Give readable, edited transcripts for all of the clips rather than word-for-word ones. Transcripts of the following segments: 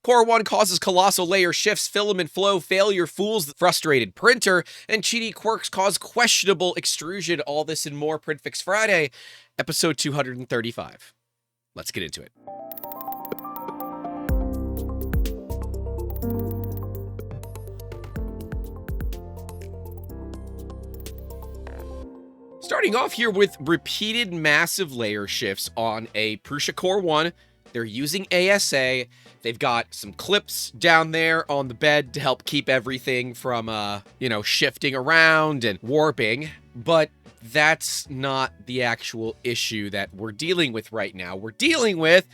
Core 1 causes colossal layer shifts, filament flow failure fools the frustrated printer, and Qidi quirks cause questionable extrusion. All this and more. PrintFix Friday, episode 235. Let's get into it. Starting off here with repeated massive layer shifts on a Prusa Core 1. They're using ASA. They've got some clips down there on the bed to help keep everything from, shifting around and warping. But that's not the actual issue that we're dealing with right now. We're dealing with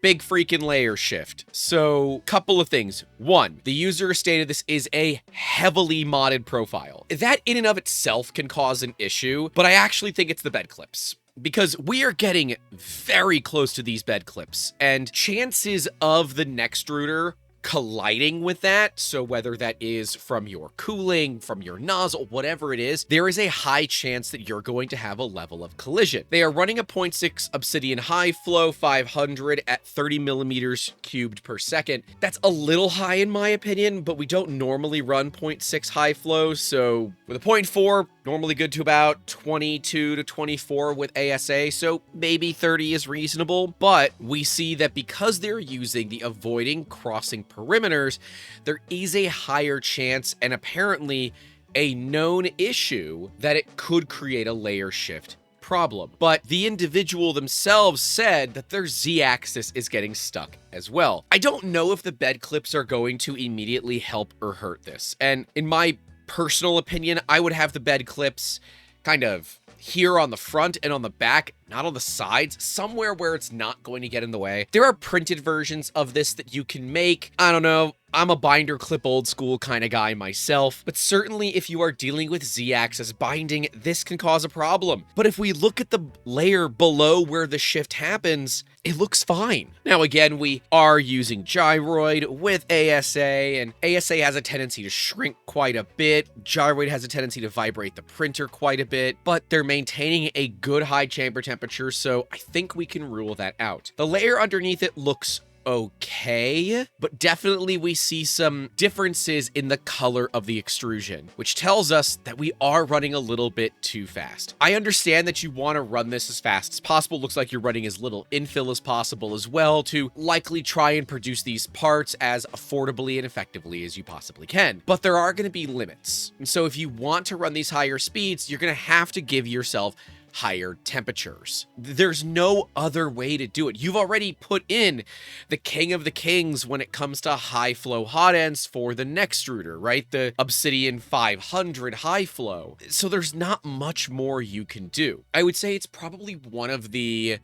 big freaking layer shift. So, couple of things. One, the user stated this is a heavily modded profile. That in and of itself can cause an issue, but I actually think it's the bed clips. Because we are getting very close to these bed clips, and chances of the extruder colliding with that, so whether that is from your cooling, from your nozzle, whatever it is, there is a high chance that you're going to have a level of collision. They are running a 0.6 Obsidian high flow 500 at 30 millimeters cubed per second. That's a little high in my opinion, but we don't normally run 0.6 high flow, so with a 0.4, normally good to about 22 to 24 with ASA, so maybe 30 is reasonable, but we see that because they're using the avoiding crossing perimeters, there is a higher chance and apparently a known issue that it could create a layer shift problem. But the individual themselves said that their Z-axis is getting stuck as well. I don't know if the bed clips are going to immediately help or hurt this. And in my personal opinion, I would have the bed clips kind of here on the front and on the back, not on the sides, somewhere where it's not going to get in the way. There are printed versions of this that you can make. I don't know. I'm a binder clip old school kind of guy myself, but certainly if you are dealing with Z-axis binding, this can cause a problem. But if we look at the layer below where the shift happens, it looks fine. Now again, we are using gyroid with ASA, and ASA has a tendency to shrink quite a bit. Gyroid has a tendency to vibrate the printer quite a bit, but they're maintaining a good high chamber temperature, so I think we can rule that out. The layer underneath it looks okay, but definitely we see some differences in the color of the extrusion, which tells us that we are running a little bit too fast. I understand that you want to run this as fast as possible. Looks like you're running as little infill as possible as well to likely try and produce these parts as affordably and effectively as you possibly can. But there are going to be limits. And so if you want to run these higher speeds, you're going to have to give yourself higher temperatures. There's no other way to do it. You've already put in the king of the kings when it comes to high flow hot ends for the extruder, right? The Obsidian 500 high flow. So there's not much more you can do. I would say it's probably one of the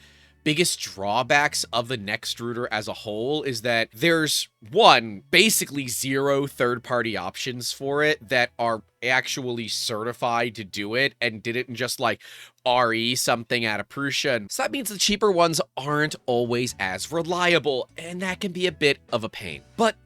biggest drawbacks of the extruder as a whole is that there's basically zero third-party options for it that are actually certified to do it and didn't just like RE something out of Prusa. And so that means the cheaper ones aren't always as reliable, and that can be a bit of a pain. But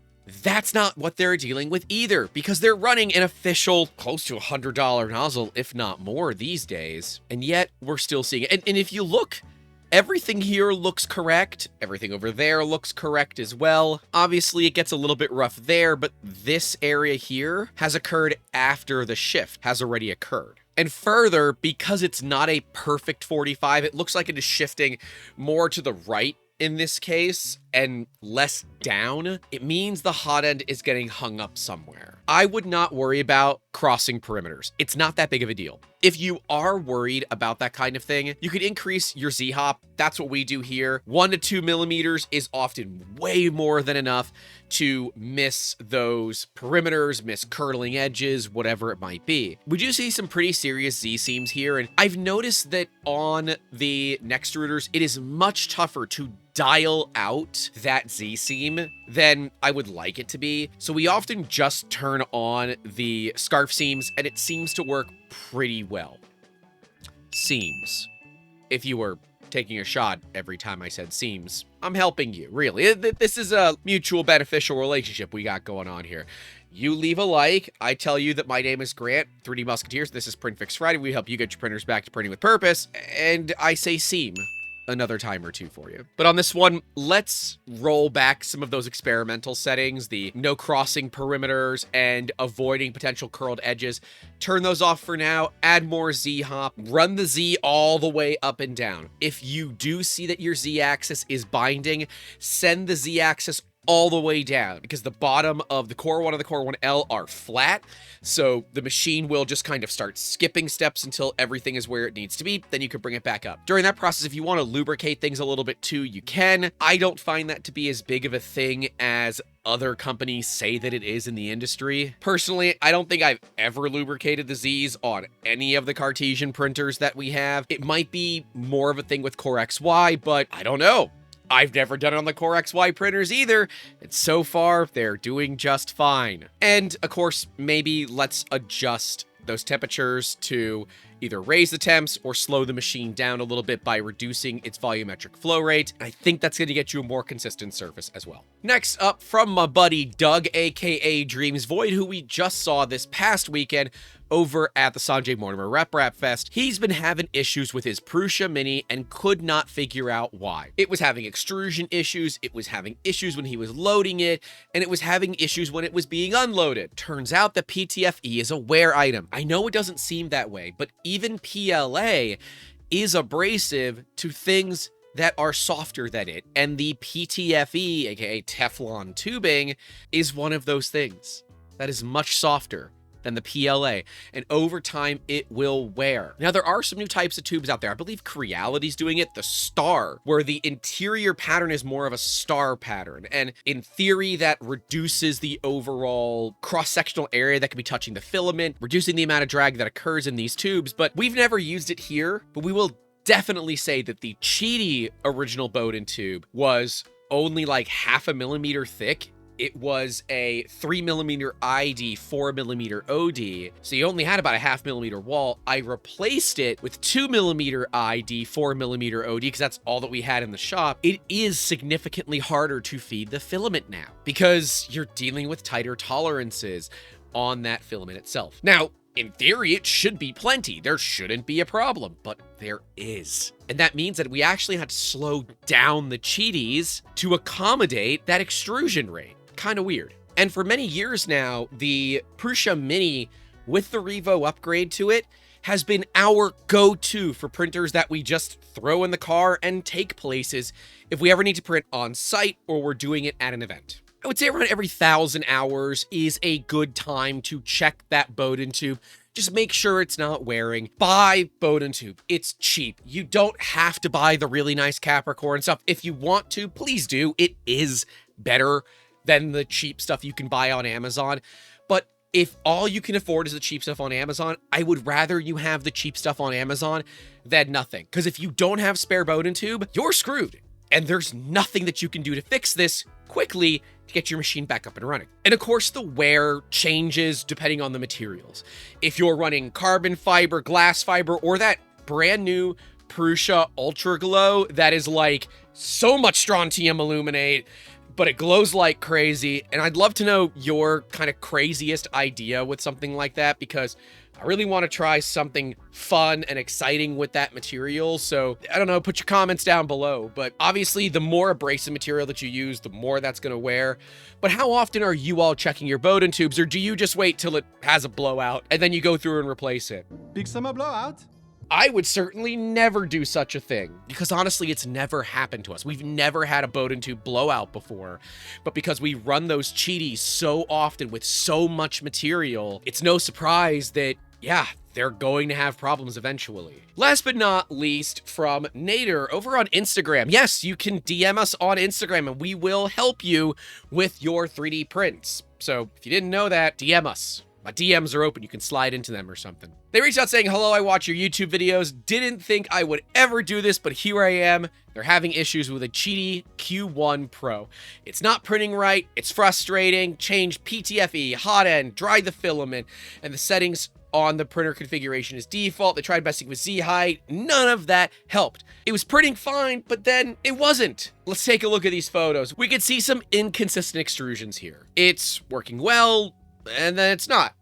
that's not what they're dealing with either, because they're running an official close to $100 nozzle, if not more these days. And yet we're still seeing it. And if you look, everything here looks correct. Everything over there looks correct as well. Obviously, it gets a little bit rough there, but this area here has occurred after the shift has already occurred. And further, because it's not a perfect 45, it looks like it is shifting more to the right in this case and less down. It means the hot end is getting hung up somewhere. I would not worry about crossing perimeters. It's not that big of a deal. If you are worried about that kind of thing, you could increase your Z-hop. That's what we do here. 1 to 2 millimeters is often way more than enough to miss those perimeters, miss curling edges, whatever it might be. We do see some pretty serious Z-seams here, and I've noticed that on the extruders, it is much tougher to dial out that Z-seam than I would like it to be. So we often just turn on the scarf seams, and it seems to work pretty well. Seams. If you were taking a shot every time I said seams, I'm helping you, really. This is a mutual beneficial relationship we got going on here. You leave a like, I tell you that my name is Grant, 3D Musketeers, this is PrintFixFriday, we help you get your printers back to printing with purpose, and I say seam. another time or two for you. But on this one, let's roll back some of those experimental settings, the no crossing perimeters and avoiding potential curled edges. Turn those off for now, add more Z-hop, run the Z all the way up and down. If you do see that your Z-axis is binding, send the Z-axis all the way down, because the bottom of the Core 1 and the Core 1L are flat, so the machine will just kind of start skipping steps until everything is where it needs to be. Then you can bring it back up. During that process, if you want to lubricate things a little bit too, you can. I don't find that to be as big of a thing as other companies say that it is in the industry. Personally, I don't think I've ever lubricated the Z's on any of the Cartesian printers that we have. It might be more of a thing with Core XY, but I don't know. I've never done it on the Core XY printers either, and so far, they're doing just fine. And, of course, maybe let's adjust those temperatures to either raise the temps or slow the machine down a little bit by reducing its volumetric flow rate. I think that's going to get you a more consistent surface as well. Next up, from my buddy Doug, aka Dreams Void, who we just saw this past weekend over at the Sanjay Mortimer Rep Fest, he's been having issues with his Prusa Mini and could not figure out why. It was having extrusion issues, it was having issues when he was loading it, and it was having issues when it was being unloaded. Turns out that PTFE is a wear item. I know it doesn't seem that way, but even PLA is abrasive to things that are softer than it, and the PTFE, aka Teflon tubing, is one of those things that is much softer than the PLA, and over time it will wear. Now, there are some new types of tubes out there. I believe Creality's doing it, the star, where the interior pattern is more of a star pattern, and in theory that reduces the overall cross-sectional area that can be touching the filament, reducing the amount of drag that occurs in these tubes. But we've never used it here, but we will definitely say that the Qidi original Bowden tube was only like 0.5 millimeter thick. It was a 3mm ID, 4mm OD, so you only had about a 0.5 millimeter wall. I replaced it with 2mm ID, 4mm OD, because that's all that we had in the shop. It is significantly harder to feed the filament now, because you're dealing with tighter tolerances on that filament itself. Now, in theory, it should be plenty. There shouldn't be a problem, but there is. And that means that we actually had to slow down the Qidis to accommodate that extrusion rate. Kind of weird. And for many years now, the Prusa Mini with the Revo upgrade to it has been our go-to for printers that we just throw in the car and take places if we ever need to print on site or we're doing it at an event. I would say around every 1,000 hours is a good time to check that Bowden tube. Just make sure it's not wearing. Buy Bowden tube. It's cheap. You don't have to buy the really nice Capricorn stuff. If you want to, please do. It is better than the cheap stuff you can buy on Amazon. But if all you can afford is the cheap stuff on Amazon, I would rather you have the cheap stuff on Amazon than nothing. Because if you don't have spare Bowden tube, you're screwed. And there's nothing that you can do to fix this quickly to get your machine back up and running. And of course, the wear changes depending on the materials. If you're running carbon fiber, glass fiber, or that brand new Prusa Ultra Glow that is like so much strontium aluminate, but it glows like crazy. And I'd love to know your kind of craziest idea with something like that, because I really want to try something fun and exciting with that material. So I don't know, put your comments down below. But obviously, the more abrasive material that you use, the more that's going to wear. But how often are you all checking your Bowden tubes, or do you just wait till it has a blowout and then you go through and replace it? Big summer blowout? I would certainly never do such a thing, because honestly, it's never happened to us. We've never had a Bowden tube blowout before, but because we run those Qidis so often with so much material, it's no surprise that, yeah, they're going to have problems eventually. Last but not least, from Nader over on Instagram. Yes, you can DM us on Instagram and we will help you with your 3D prints. So if you didn't know that, DM us. My DMs are open, you can slide into them or something. They reached out saying, hello, I watch your YouTube videos. Didn't think I would ever do this, but here I am. They're having issues with a Qidi Q1 Pro. It's not printing right, it's frustrating. Changed PTFE, hot end, dried the filament, and the settings on the printer configuration is default. They tried messing with Z height. None of that helped. It was printing fine, but then it wasn't. Let's take a look at these photos. We could see some inconsistent extrusions here. It's working well, and then it's not.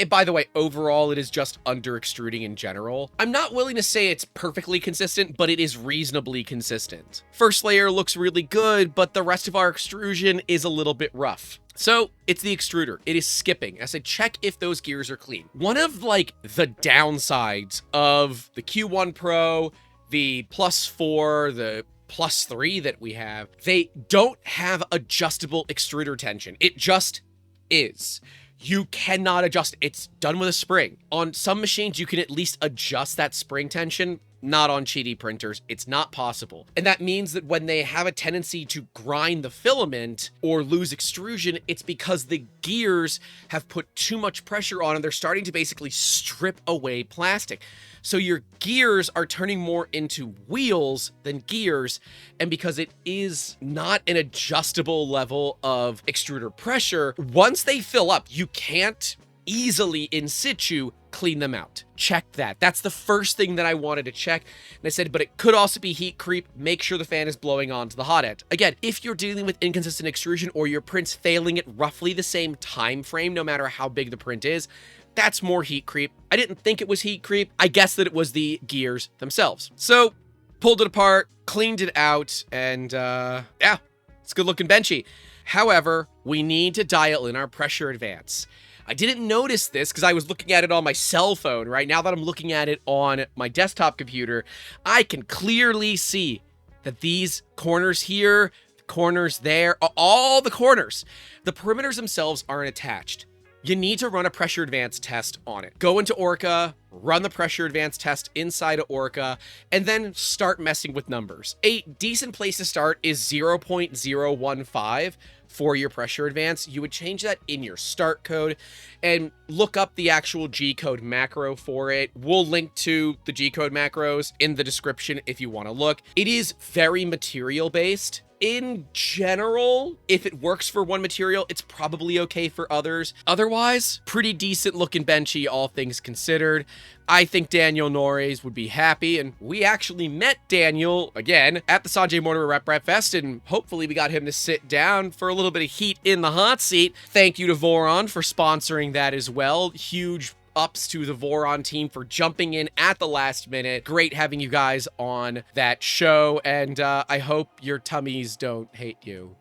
By the way, overall, it is just under extruding in general. I'm not willing to say it's perfectly consistent, but it is reasonably consistent. First layer looks really good, but the rest of our extrusion is a little bit rough. So it's the extruder. It is skipping. I said, check if those gears are clean. One of like the downsides of the Q1 Pro, the +4, the +3 that we have, they don't have adjustable extruder tension. It just is. You cannot adjust. It's done with a spring. On some machines, you can at least adjust that spring tension. Not on Qidi printers. It's not possible. And that means that when they have a tendency to grind the filament or lose extrusion, it's because the gears have put too much pressure on and they're starting to basically strip away plastic. So your gears are turning more into wheels than gears. And because it is not an adjustable level of extruder pressure, once they fill up, you can't easily in situ clean them out. Check that. That's the first thing that I wanted to check. And I said, but it could also be heat creep. Make sure the fan is blowing onto the hot end. Again, if you're dealing with inconsistent extrusion or your print's failing at roughly the same time frame, no matter how big the print is, that's more heat creep. I didn't think it was heat creep. I guessed that it was the gears themselves. So pulled it apart, cleaned it out, and yeah, it's good looking benchy. However, we need to dial in our pressure advance. I didn't notice this because I was looking at it on my cell phone. Right now that I'm looking at it on my desktop computer, I can clearly see that these corners here, the corners there, all the corners, the perimeters themselves aren't attached. You need to run a pressure advance test on it. Go into Orca, run the pressure advance test inside of Orca, and then start messing with numbers. A decent place to start is 0.015 for your pressure advance. You would change that in your start code and look up the actual G-code macro for it. We'll link to the G-code macros in the description if you want to look. It is very material based. In general, if it works for one material, it's probably okay for others. Otherwise, pretty decent looking benchy, all things considered. I think Daniel Norris would be happy, and we actually met Daniel, again, at the Sanjay Mortimer Rep Fest, and hopefully we got him to sit down for a little bit of heat in the hot seat. Thank you to Voron for sponsoring that as well. Huge ups to the Voron team for jumping in at the last minute. Great having you guys on that show, and I hope your tummies don't hate you.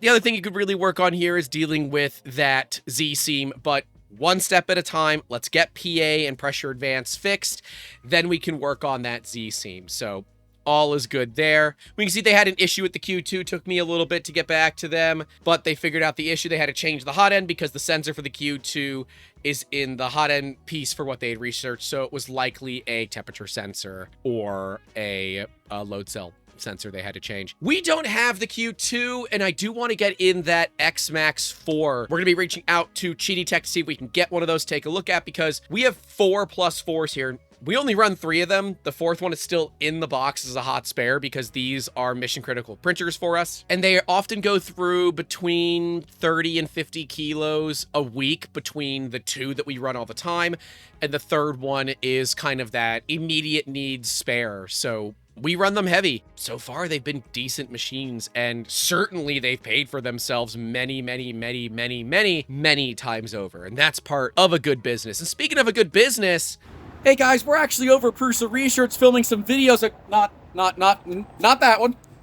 The other thing you could really work on here is dealing with that Z-seam, but one step at a time. Let's get PA and pressure advance fixed, then we can work on that Z-seam. So all is good there. We can see they had an issue with the Q2. Took me a little bit to get back to them, but they figured out the issue. They had to change the hot end because the sensor for the Q2 is in the hot end piece for what they had researched. So it was likely a temperature sensor or a load cell sensor they had to change. We don't have the Q2, and I do want to get in that X-Max 4. We're going to be reaching out to Qidi Tech to see if we can get one of those, take a look at, because we have 4+4s here. We only run 3 of them. The 4th one is still in the box as a hot spare because these are mission critical printers for us. And they often go through between 30 and 50 kilos a week between the 2 that we run all the time. And the 3rd one is kind of that immediate needs spare. So we run them heavy. So far, they've been decent machines, and certainly they've paid for themselves many, many, many, many, many, many times over. And that's part of a good business. And speaking of a good business, hey guys, we're actually over at Prusa Research filming some videos. Not that one.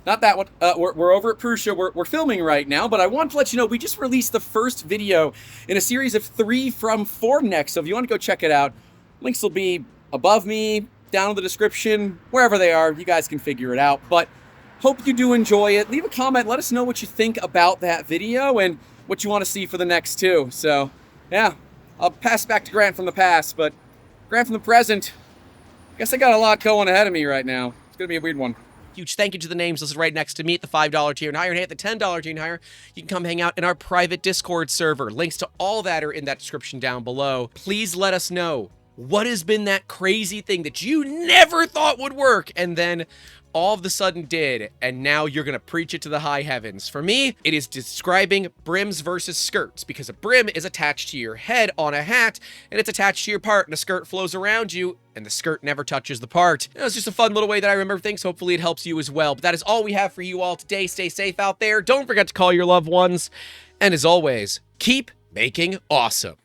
Not that one. We're over at Prusa. We're filming right now, but I want to let you know we just released the first video in a series of 3 from Formnext. So if you want to go check it out, links will be above me, down in the description, wherever they are. You guys can figure it out. But hope you do enjoy it. Leave a comment. Let us know what you think about that video and what you want to see for the next 2. So yeah, I'll pass back to Grant from the past, but Grant from the present. I guess I got a lot going ahead of me right now. It's going to be a weird one. Huge thank you to the names listed right next to me at the $5 tier and higher, and hey, at the $10 tier and higher, you can come hang out in our private Discord server. Links to all that are in that description down below. Please let us know what has been that crazy thing that you never thought would work and then all of a sudden did, and now you're gonna preach it to the high heavens. For me, it is describing brims versus skirts, because a brim is attached to your head on a hat, and it's attached to your part, and a skirt flows around you, and the skirt never touches the part. It was just a fun little way that I remember things. Hopefully it helps you as well. But that is all we have for you all today. Stay safe out there. Don't forget to call your loved ones. And as always, keep making awesome.